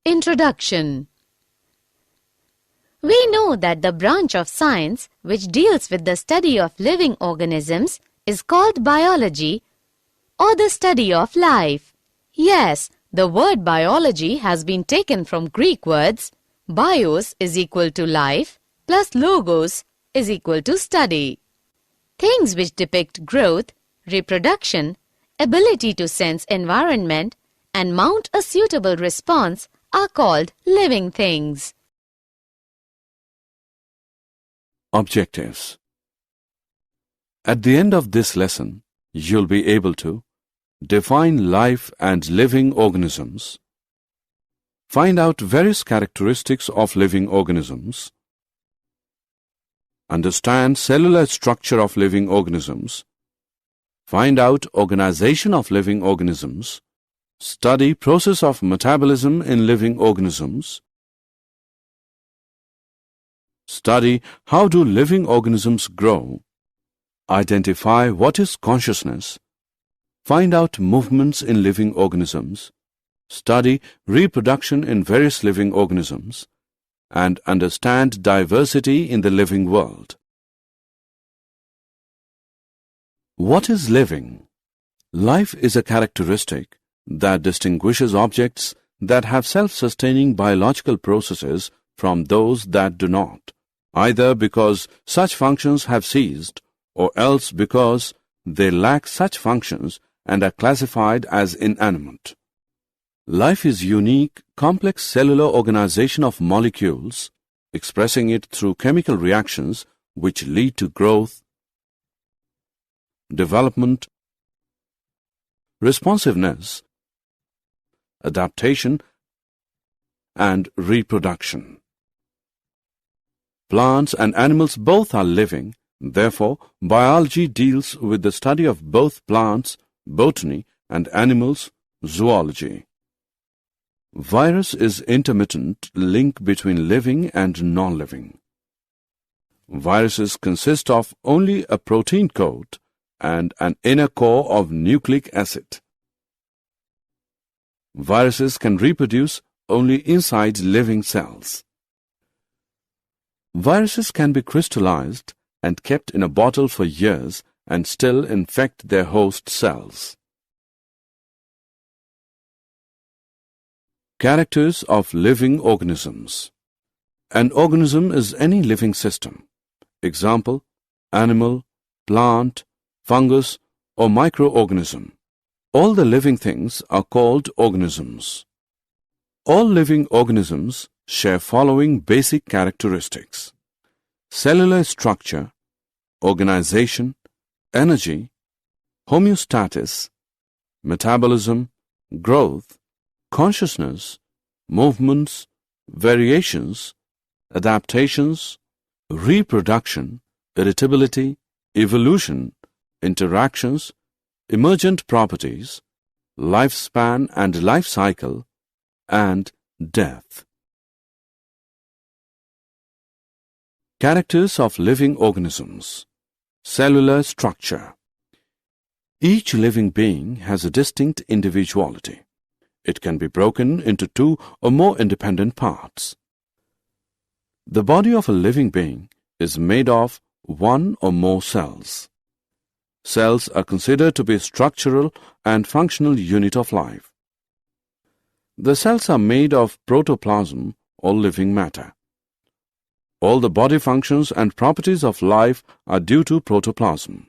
Introduction. We know that the branch of science which deals with the study of living organisms is called biology, or the study of life. Yes, the word biology has been taken from Greek words bios is equal to life plus logos is equal to study. Things which depict growth, reproduction, ability to sense environment and mount a suitable response are called living things. Objectives. At the end of this lesson, you'll be able to define life and living organisms, find out various characteristics of living organisms, understand cellular structure of living organisms, find out organization of living organisms, study process of metabolism in living organisms, study how do living organisms grow, identify what is consciousness, find out movements in living organisms, study reproduction in various living organisms, and understand diversity in the living world. What is living? Life is a characteristic that distinguishes objects that have self-sustaining biological processes from those that do not, either because such functions have ceased or else because they lack such functions and are classified as inanimate. Life is unique, complex cellular organization of molecules, expressing it through chemical reactions which lead to growth, development, responsiveness, adaptation, and reproduction. Plants and animals both are living, therefore, biology deals with the study of both plants, botany, and animals, zoology. Virus is intermittent link between living and non-living. Viruses consist of only a protein coat and an inner core of nucleic acid. Viruses can reproduce only inside living cells. Viruses can be crystallized and kept in a bottle for years and still infect their host cells. Characters of living organisms. An organism is any living system. Example, animal, plant, fungus, or microorganism. All the living things are called organisms. All living organisms share following basic characteristics: cellular structure, organization, energy, homeostasis, metabolism, growth, consciousness, movements, variations, adaptations, reproduction, irritability, evolution, interactions, emergent properties, lifespan and life cycle, and death. Characters of living organisms. Cellular structure. Each living being has a distinct individuality. It can be broken into two or more independent parts. The body of a living being is made of one or more cells. Cells are considered to be a structural and functional unit of life. The cells are made of protoplasm or living matter. All the body functions and properties of life are due to protoplasm.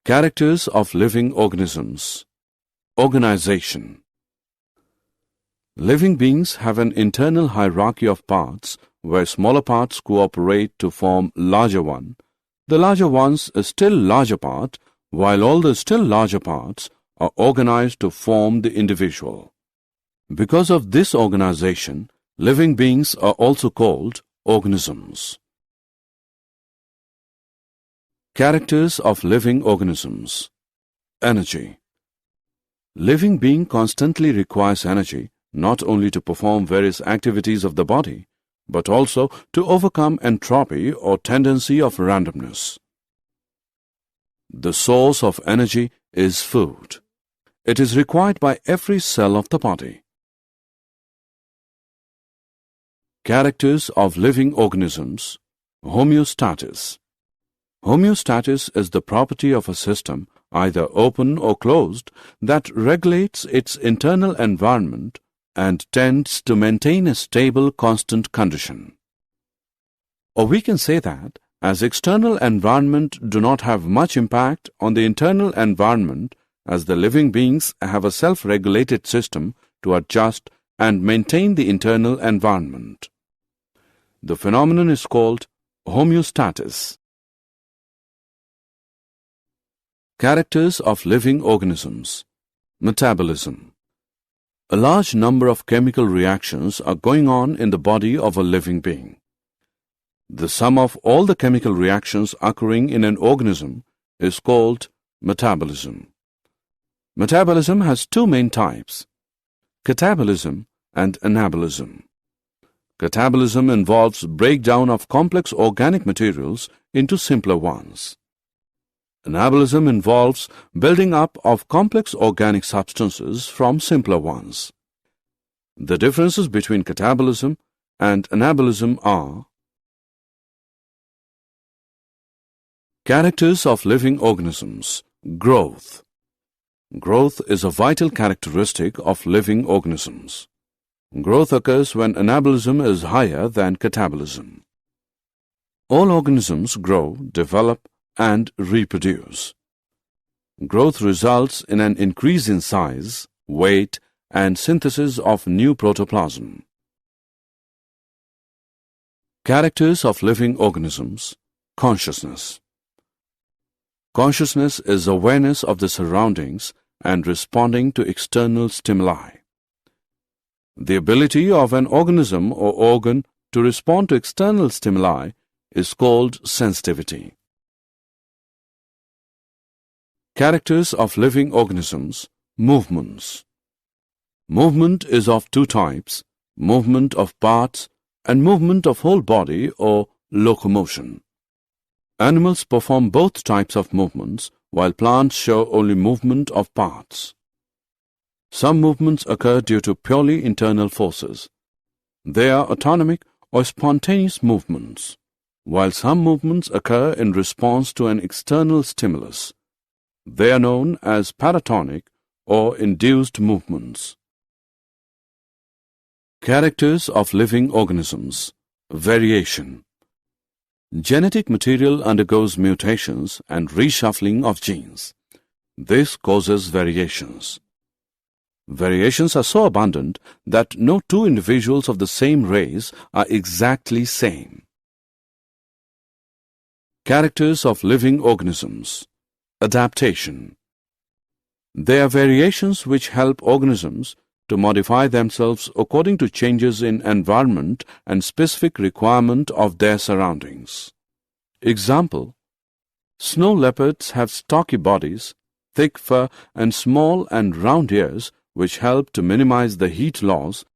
Characters of living organisms. Organization. Living beings have an internal hierarchy of parts where smaller parts cooperate to form larger one. The larger one's a still larger part, while all the still larger parts are organized to form the individual. Because of this organization, living beings are also called organisms. Characters of living organisms. Energy. Living being constantly requires energy not only to perform various activities of the body, but also to overcome entropy or tendency of randomness. The source of energy is food. It is required by every cell of the body. Characters of living organisms. Homeostasis. Homeostasis is the property of a system, either open or closed, that regulates its internal environment and tends to maintain a stable, constant condition. Or we can say that, as external environment do not have much impact on the internal environment, as the living beings have a self-regulated system to adjust and maintain the internal environment. The phenomenon is called homeostasis. Characters of living organisms. Metabolism. A large number of chemical reactions are going on in the body of a living being. The sum of all the chemical reactions occurring in an organism is called metabolism. Metabolism has two main types, catabolism and anabolism. Catabolism involves breakdown of complex organic materials into simpler ones. Anabolism involves building up of complex organic substances from simpler ones. The differences between catabolism and anabolism are: characters of living organisms. Growth. Growth is a vital characteristic of living organisms. Growth occurs when anabolism is higher than catabolism. All organisms grow, develop, and reproduce. Growth results in an increase in size, weight, and synthesis of new protoplasm. Characters of living organisms. Consciousness. Consciousness is awareness of the surroundings and responding to external stimuli. The ability of an organism or organ to respond to external stimuli is called sensitivity. Characters of living organisms. Movements. Movement is of two types, movement of parts and movement of whole body or locomotion. Animals perform both types of movements, while plants show only movement of parts. Some movements occur due to purely internal forces. They are autonomic or spontaneous movements, while some movements occur in response to an external stimulus. They are known as paratonic or induced movements. Characters of living organisms. Variation. Genetic material undergoes mutations and reshuffling of genes. This causes variations. Variations are so abundant that no two individuals of the same race are exactly same. Characters of living organisms. Adaptation. They are variations which help organisms to modify themselves according to changes in environment and specific requirement of their surroundings. Example: snow leopards have stocky bodies, thick fur, and small and round ears which help to minimize the heat loss,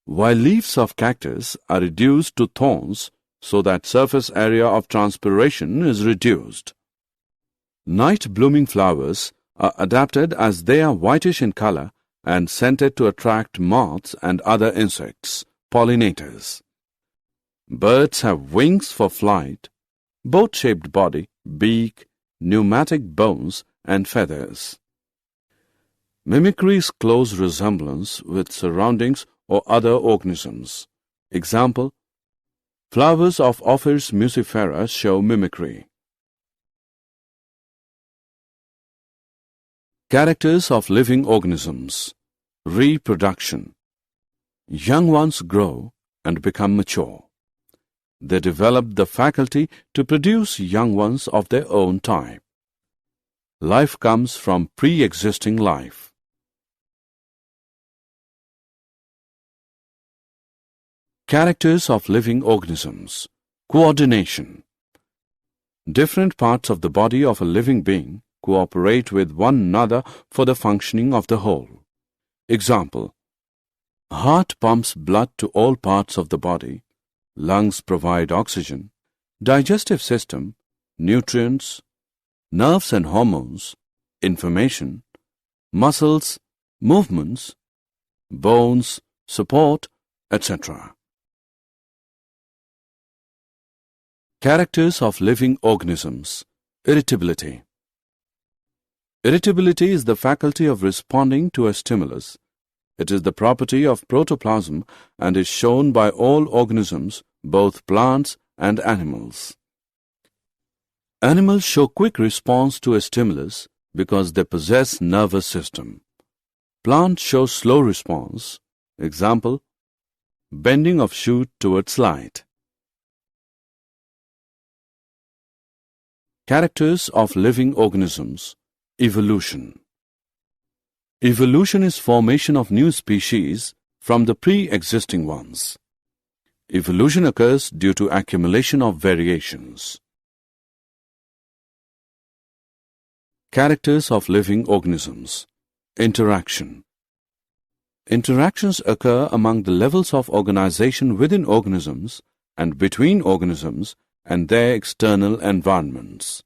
while leaves of cactus are reduced to thorns so that surface area of transpiration is reduced. Night-blooming flowers are adapted as they are whitish in color and scented to attract moths and other insects, pollinators. Birds have wings for flight, boat-shaped body, beak, pneumatic bones, and feathers. Mimicry is close resemblance with surroundings or other organisms. Example: flowers of Ophrys muscifera show mimicry. Characters of living organisms. Reproduction. Young ones grow and become mature. They develop the faculty to produce young ones of their own type. Life comes from pre-existing life. Characters of living organisms. Coordination. Different parts of the body of a living being cooperate with one another for the functioning of the whole. Example: heart pumps blood to all parts of the body, lungs provide oxygen, digestive system, nutrients, nerves and hormones, information, muscles, movements, bones, support, etc. Characters of living organisms. Irritability. Irritability is the faculty of responding to a stimulus. It is the property of protoplasm and is shown by all organisms, both plants and animals. Animals show quick response to a stimulus because they possess nervous system. Plants show slow response. Example, bending of shoot towards light. Characters of living organisms. Evolution. Evolution is formation of new species from the pre-existing ones. Evolution occurs due to accumulation of variations. Characters of living organisms. Interaction. Interactions occur among the levels of organization within organisms and between organisms and their external environments.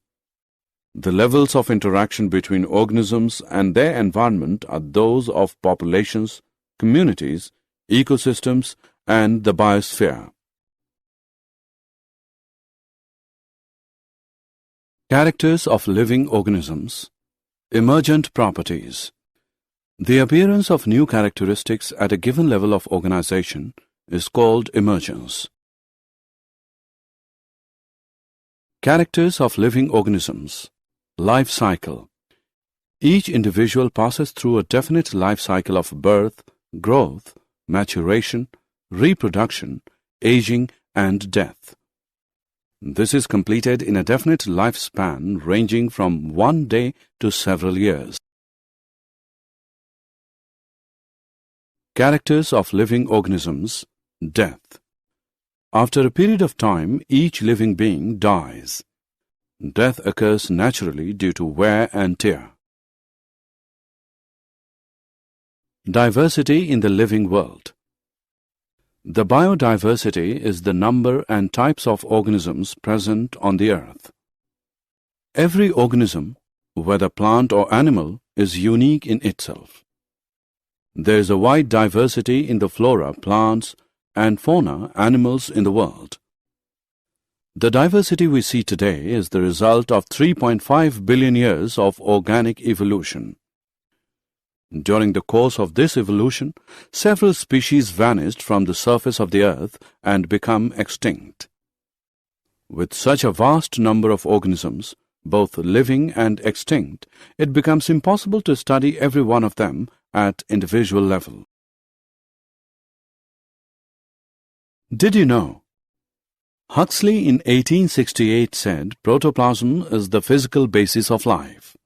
The levels of interaction between organisms and their environment are those of populations, communities, ecosystems, and the biosphere. Characters of living organisms. Emergent properties. The appearance of new characteristics at a given level of organization is called emergence. Characters of living organisms. Life cycle. Each individual passes through a definite life cycle of birth, growth, maturation, reproduction, aging, and death. This is completed in a definite lifespan ranging from 1 day to several years. Characters of living organisms. Death. After a period of time, each living being dies. Death occurs naturally due to wear and tear. Diversity in the living world. The biodiversity is the number and types of organisms present on the earth. Every organism, whether plant or animal, is unique in itself. There is a wide diversity in the flora, plants, and fauna, animals in the world. The diversity we see today is the result of 3.5 billion years of organic evolution. During the course of this evolution, several species vanished from the surface of the earth and become extinct. With such a vast number of organisms, both living and extinct, it becomes impossible to study every one of them at individual level. Did you know? Huxley in 1868 said protoplasm is the physical basis of life.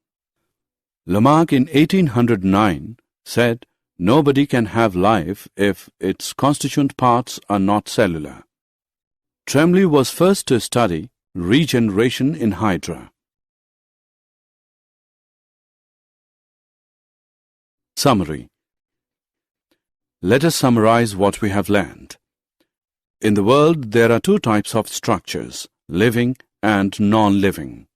Lamarck in 1809 said nobody can have life if its constituent parts are not cellular. Tremblay was first to study regeneration in Hydra. Summary. Let us summarize what we have learned. In the world, there are two types of structures, living and non-living.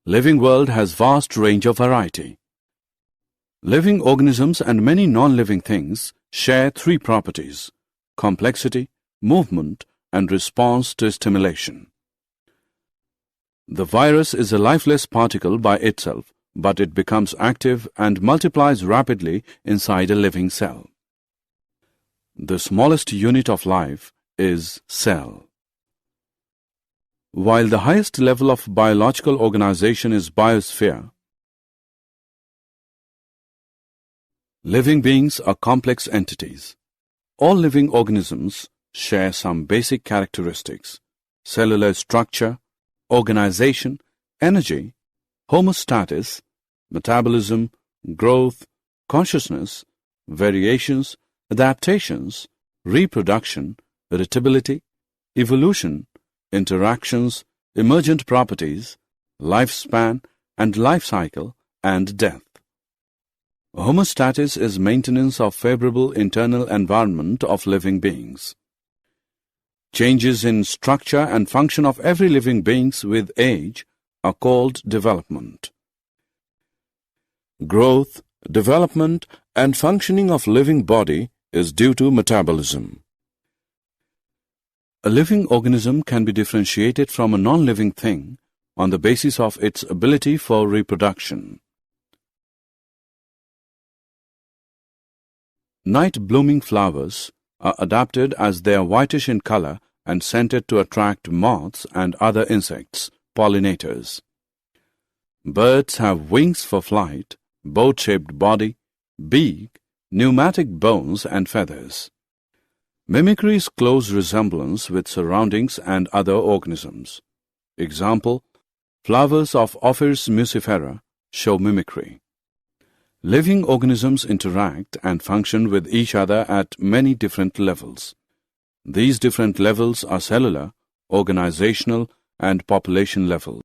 Living world has vast range of variety. Living organisms and many non-living things share three properties: complexity, movement, and response to stimulation. The virus is a lifeless particle by itself, but it becomes active and multiplies rapidly inside a living cell. The smallest unit of life is cell. While the highest level of biological organization is biosphere, living beings are complex entities. All living organisms share some basic characteristics: cellular structure, organization, energy, homeostasis, metabolism, growth, consciousness, variations, adaptations, reproduction, irritability, evolution, interactions, emergent properties, lifespan and life cycle, and death. Homeostasis is maintenance of favorable internal environment of living beings. Changes in structure and function of every living beings with age are called development. Growth, Development and functioning of living body is due to metabolism. A living organism can be differentiated from a non-living thing on the basis of its ability for reproduction. Night-blooming flowers are adapted as they are whitish in color and scented to attract moths and other insects, pollinators. Birds have wings for flight, boat-shaped body, beak, pneumatic bones and feathers. Mimicry is close resemblance with surroundings and other organisms. Example, flowers of Ophrys muscifera show mimicry. Living organisms interact and function with each other at many different levels. These different levels are cellular, organizational, and population level.